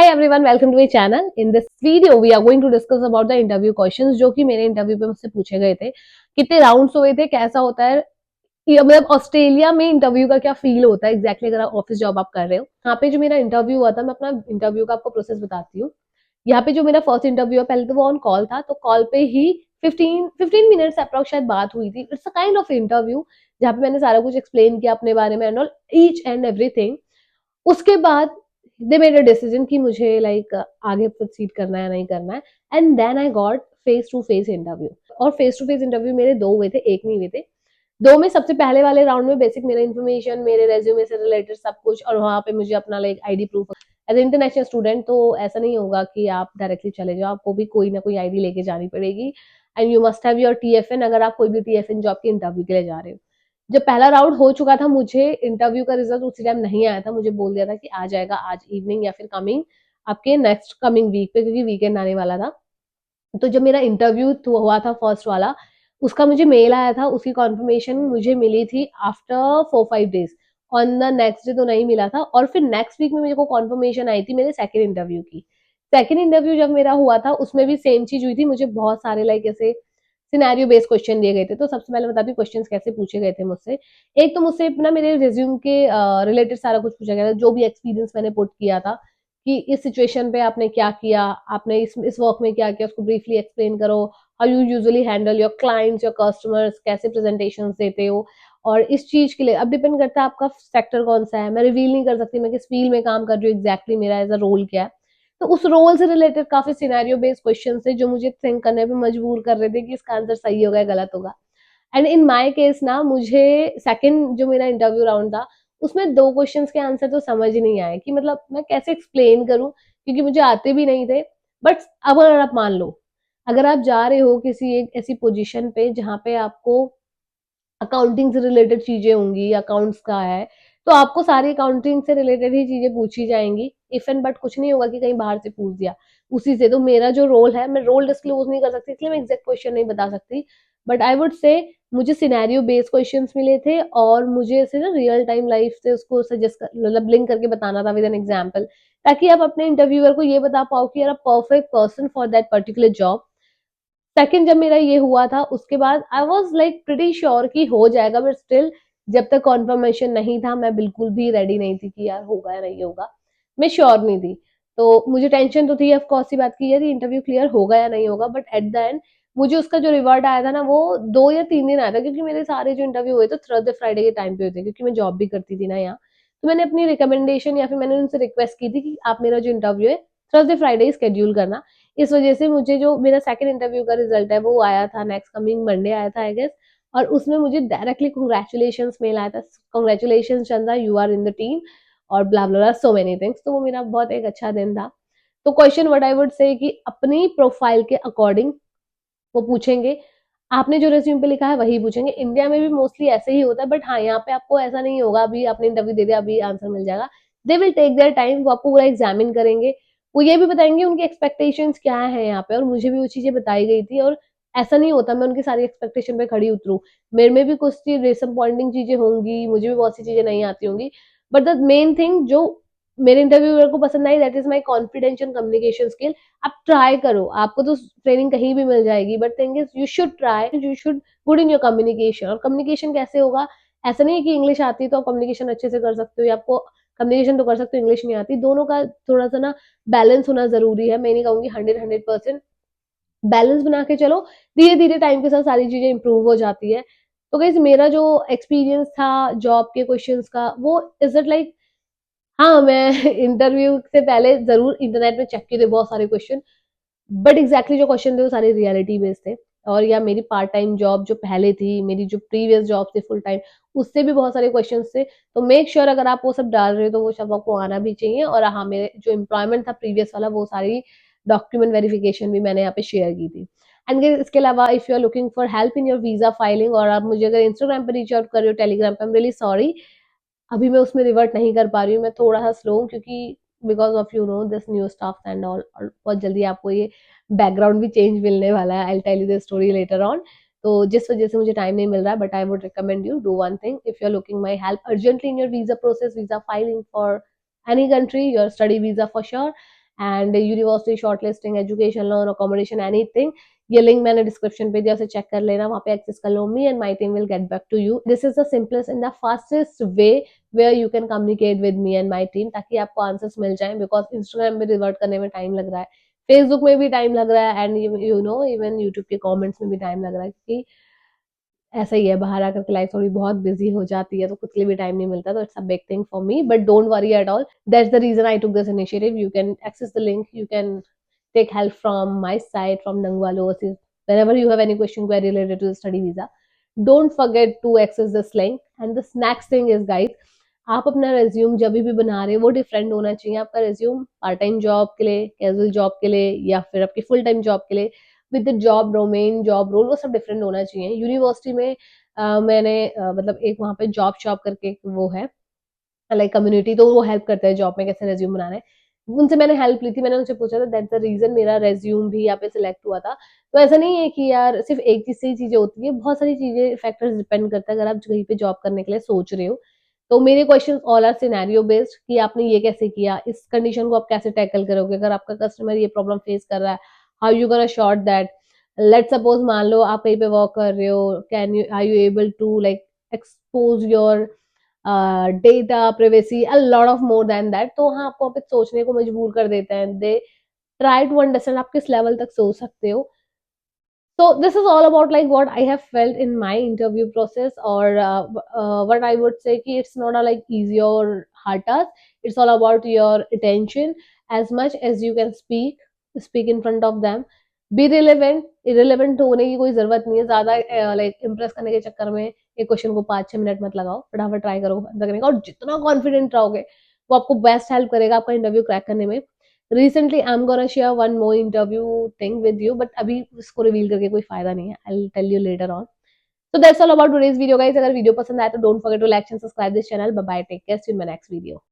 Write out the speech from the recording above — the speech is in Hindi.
Hi everyone, welcome to my channel. In this video, we are going to discuss about the interview questions जो कि मेरे इंटरव्यू पे मुझसे पूछे गए थे. कितने राउंड्स हुए थे, कैसा होता है, ये मतलब ऑस्ट्रेलिया में इंटरव्यू का क्या फील होता है एग्जैक्टली अगर आप ऑफिस जॉब आप कर रहे हो. यहाँ पे जो मेरा इंटरव्यू हुआ था, मैं अपना इंटरव्यू का आपको प्रोसेस बताती हूँ. यहाँ पे जो मेरा फर्स्ट इंटरव्यू है, पहले तो वो ऑन कॉल था, तो कॉल पे ही 15 मिनट्स अप्रॉक्स शायद बात हुई थी. It's a kind of interview जहाँ पे मैंने सारा कुछ एक्सप्लेन किया अपने बारे में and all each and everything. उसके बाद दे मेड अ डिसीजन कि मुझे आगे प्रोसीड करना है या नहीं करना है. And then I got face to face interview. और फेस टू फेस इंटरव्यू मेरे 2 हुए थे, 1 नहीं हुए थे. 2 में सबसे पहले वाले राउंड में बेसिक मेरा इन्फॉर्मेशन, मेरे रेज्यूमे से रिलेटेड सब कुछ, और वहाँ पे मुझे अपना ID proof as international student तो ऐसा नहीं होगा कि आप डायरेक्टली चले जाओ, आपको भी कोई ना कोई आईडी लेके जानी पड़ेगी. And you must have your TFN अगर आप कोई भी टीएफएन जॉब के इंटरव्यू के लिए जा रहे हो. जब पहला राउंड हो चुका था, मुझे इंटरव्यू का रिजल्ट उसी टाइम नहीं आया था. मुझे बोल दिया था कि आ जाएगा आज इवनिंग या फिर कमिंग आपके नेक्स्ट कमिंग वीक पे, क्योंकि वीकेंड आने वाला था. तो जब मेरा इंटरव्यू हुआ था फर्स्ट वाला, उसका मुझे मेल आया था, उसकी कॉन्फर्मेशन मुझे मिली थी after 4-5 days. On the next day तो नहीं मिला था, और फिर नेक्स्ट वीक में मेरे को कॉन्फर्मेशन आई थी मेरे सेकंड इंटरव्यू की. सेकंड इंटरव्यू जब मेरा हुआ था, उसमें भी सेम चीज हुई थी. मुझे बहुत सारे ऐसे सिनेरियो बेस्ड क्वेश्चन दिए गए थे. तो सबसे पहले बताती हूँ क्वेश्चंस कैसे पूछे गए थे मुझसे. एक तो मुझसे ना मेरे रिज्यूम के रिलेटेड सारा कुछ पूछा गया था, जो भी एक्सपीरियंस मैंने पुट किया था कि इस सिचुएशन पे आपने क्या किया, आपने इस वर्क में क्या किया, उसको ब्रीफली एक्सप्लेन करो. How you usually handle your clients, your customers, कैसे प्रेजेंटेशंस देते हो. और इस चीज के लिए अब डिपेंड करता है आपका सेक्टर कौन सा है. मैं रिवील नहीं कर सकती मैं किस फील्ड में काम कर रही हूँ, एग्जैक्टली मेरा एज अ रोल क्या है. तो उस रोल से रिलेटेड काफी सिनेरियो बेस्ड क्वेश्चन थे जो मुझे थिंक करने पे मजबूर कर रहे थे कि इसका आंसर सही होगा या गलत होगा. एंड इन माय केस ना, मुझे सेकंड जो मेरा इंटरव्यू राउंड था, उसमें 2 क्वेश्चंस के आंसर तो समझ ही नहीं आए कि मतलब मैं कैसे एक्सप्लेन करूं, क्योंकि मुझे आते भी नहीं थे. बट अब अगर आप मान लो, अगर आप जा रहे हो किसी एक ऐसी पोजीशन पे जहां पे आपको अकाउंटिंग से रिलेटेड चीजें होंगी, अकाउंट्स का है, तो आपको सारी अकाउंटिंग से रिलेटेड ही चीजें पूछी जाएंगी. इफ एंड बट कुछ नहीं होगा कि कहीं बाहर से पूछ दिया उसी से. तो मेरा जो रोल है, मैं रोल डिस्क्लोज नहीं कर सकती, इसलिए मैं एग्जैक्ट क्वेश्चन नहीं बता सकती. बट आई वुड से मुझे सिनेरियो बेस्ड क्वेश्चंस मिले थे, और मुझे ऐसे ना रियल टाइम लाइफ से उसको सजेस्ट मतलब लिंक करके बताना था विद एन एग्जाम्पल, ताकि आप अपने इंटरव्यूअर को ये बता पाओ कि यार perfect person for that particular job. Second जब मेरा ये हुआ था, उसके बाद आई वाज प्रीटी श्योर कि हो जाएगा. बट स्टिल जब तक कॉन्फर्मेशन नहीं था, मैं बिल्कुल भी रेडी नहीं थी कि यार होगा या नहीं होगा. मैं श्योर नहीं थी. तो मुझे टेंशन तो थी ऑफ कोर्स सी बात की, यार इंटरव्यू क्लियर होगा या नहीं होगा. बट एट द एंड मुझे उसका जो रिवर्ट आया था ना, वो 2 या 3 दिन आया था, क्योंकि मेरे सारे जो इंटरव्यू हुए थे थर्सडे फ्राइडे के टाइम पे हुए थे, क्योंकि मैं जॉब भी करती थी ना यहाँ. तो मैंने अपनी रिकमेंडेशन या फिर मैंने उनसे रिक्वेस्ट की थी कि आप मेरा जो इंटरव्यू है थर्सडे फ्राइडे ही स्केड्यूल करना. इस वजह से मुझे जो मेरा सेकंड इंटरव्यू का रिजल्ट है वो आया था नेक्स्ट कमिंग मंडे आया था आई गेस. और उसमें मुझे डायरेक्टली कांग्रेचुलेशंस मेल आया था. Congratulations Chanda, you are in the team, और ब्ला ब्ला सो मेनी थिंग्स. तो वो मेरा बहुत एक अच्छा दिन था. तो question what I would say कि अपनी प्रोफाइल के अकॉर्डिंग वो पूछेंगे. आपने जो रिज्यूम पे लिखा है वही पूछेंगे. इंडिया में भी मोस्टली ऐसे ही होता है, बट हाँ यहाँ पे आपको ऐसा नहीं होगा अभी आपने इंटरव्यू दे दिया अभी आंसर मिल जाएगा. They will take their time, वो आपको पूरा एग्जामिन करेंगे. वो ये भी बताएंगे उनकी एक्सपेक्टेशंस क्या है यहाँ पे, और मुझे भी वो चीजें बताई गई थी. और ऐसा नहीं होता मैं उनकी सारी एक्सपेक्टेशन पे खड़ी उतरू. मेरे में भी कुछ डिसअपॉइंटिंग चीजें होंगी, मुझे भी बहुत सी चीजें नहीं आती होंगी. बट द मेन थिंग जो मेरे इंटरव्यूअर को पसंद आई, that is my confidence and communication skill. आप ट्राई करो, आपको तो ट्रेनिंग कहीं भी मिल जाएगी, but thing is you should try, you should good in your communication. और कम्युनिकेशन कैसे होगा, ऐसा नहीं है कि इंग्लिश आती है तो आप कम्युनिकेशन अच्छे से कर सकते हो, या आपको कम्युनिकेशन तो कर सकते हो इंग्लिश नहीं आती. दोनों का थोड़ा सा ना बैलेंस होना जरूरी है. मैं नहीं कहूंगी 100% बैलेंस बना के चलो, धीरे धीरे टाइम के साथ सारी चीजें इंप्रूव हो जाती है. तो गाइस मेरा जो एक्सपीरियंस था जॉब के क्वेश्चंस का, वो इज इट हाँ, मैं इंटरव्यू से पहले ज़रूर इंटरनेट में चेक किए थे बहुत सारे क्वेश्चन, बट एग्ज़ैक्टली जो क्वेश्चन थे वो सारे रियलिटी बेस्ड थे. और या मेरी पार्ट टाइम जॉब जो पहले थी, मेरी जो प्रीवियस जॉब थी फुल टाइम, उससे भी बहुत सारे क्वेश्चंस थे. तो मेक श्योर अगर आप वो सब डाल रहे हो तो वो सब आपको आना भी चाहिए. और हाँ, मेरे जो एम्प्लॉयमेंट था प्रीवियस वाला, वो सारी डॉक्यूमेंट वेरिफिकेशन भी मैंने यहाँ पे शेयर की थी. एंड इसके अलावा if you are looking for help in your visa filing, और आप मुझे अगर इंस्टाग्राम पे रीच आउट कर रहे हो, टेलीग्राम पे, आई एम रियली सॉरी, अभी मैं उसमें रिवर्ट नहीं कर पा रही हूँ. मैं थोड़ा-सा स्लो हूँ, क्योंकि because of this new stuff and all, और बहुत जल्दी आपको ये बैकग्राउंड भी चेंज मिलने वाला है. I will tell you the story later on. तो जिस वजह से मुझे टाइम नहीं मिल रहा है, but I would recommend you do one thing. If you are looking my help urgently in your visa process, visa filing for any country, your study visa for sure, and university shortlisting, education loan, accommodation, anything, ये लिंक मैंने डिस्क्रिप्शन पे दिया, उसे चेक कर लेना, वहाँ पे एक्सेस कर लो. Me and my team will get back to you. This is the simplest and the fastest way where you can communicate with me and my team, ताकि आपको आंसर्स मिल जाए. बिकॉज इंस्टाग्राम में रिवर्ट करने में टाइम लग रहा है, फेसबुक में भी टाइम लग रहा है, and you know even YouTube के कमेंट्स में भी टाइम लग रहा है, क्योंकि ऐसा ही है, बाहर आकर के लाइफ थोड़ी बहुत बिजी हो जाती है, तो खुद के लिए भी टाइम नहीं मिलता. तो it's a big thing for me, but don't worry at all. That's the reason I took this initiative. You can access the link, you can take help from my side, from Nangwal Overseas. Whenever you have any question query related to the study visa, don't forget to access this link. And the next thing is, guys, आप अपना रेज्यूम जब भी बना रहे हो वो डिफरेंट होना चाहिए. आपका रेज्यूम पार्ट टाइम जॉब के लिए, कैजुअल जॉब के लिए, या फिर आपकी फुल टाइम जॉब के लिए, with the job domain, job role, वो सब डिफरेंट होना चाहिए. यूनिवर्सिटी में मैंने मतलब एक वहाँ पे जॉब शॉप करके वो है लाइक कम्युनिटी, तो वो हेल्प करते हैं जॉब में कैसे रेज्यूम बनाना है. उनसे मैंने हेल्प ली थी, मैंने उनसे पूछा था, दैट्स द रीजन मेरा रेज्यूम भी यहाँ पे सिलेक्ट हुआ था. तो ऐसा नहीं है कि यार सिर्फ एक चीज से ही चीजें होती है, बहुत सारी चीजें फैक्टर्स डिपेंड करता है. अगर आप कहीं पे जॉब करने के लिए सोच रहे हो, तो मेरे question all are scenario based, कि आपने ये कैसे किया, इस कंडीशन को आप कैसे टैकल करोगे, अगर आपका कस्टमर ये प्रॉब्लम फेस कर रहा है, how you gonna short that. Let suppose मान लो आप कहीं पे वर्क कर रहे हो, can you are you able to like expose your data privacy, a lot of more than that. तो हाँ, आपको वहाँ पे सोचने को मजबूर कर देते हैं. दे ट्राई टू अंडरस्टैंड आप किस लेवल तक सोच सकते हो. So this is all about like what I have felt in my interview process, or what I would say कि it's not a like easy or hard task. It's all about your attention. As much as you can speak in front of them. Be relevant. irrelevant होने की कोई जरूरत नहीं है ज्यादा. लाइक इम्प्रेस करने के चक्कर में एक क्वेश्चन को 5-6 मिनट मत लगाओ, फटाफट ट्राई करो आंसर करने का, और जितना कॉन्फिडेंट रहोगे वो आपको बेस्ट हेल्प करेगा आपका इंटरव्यू क्रैक करने में. Recently I am gonna share one more interview thing with you, but अभी इसको रिवील करके कोई फायदा नहीं है. I will tell you later on. So that's all about today's video, guys. अगर वीडियो पसंद आए तो don't forget to like and subscribe this channel. Bye bye, take care, see you in my next video.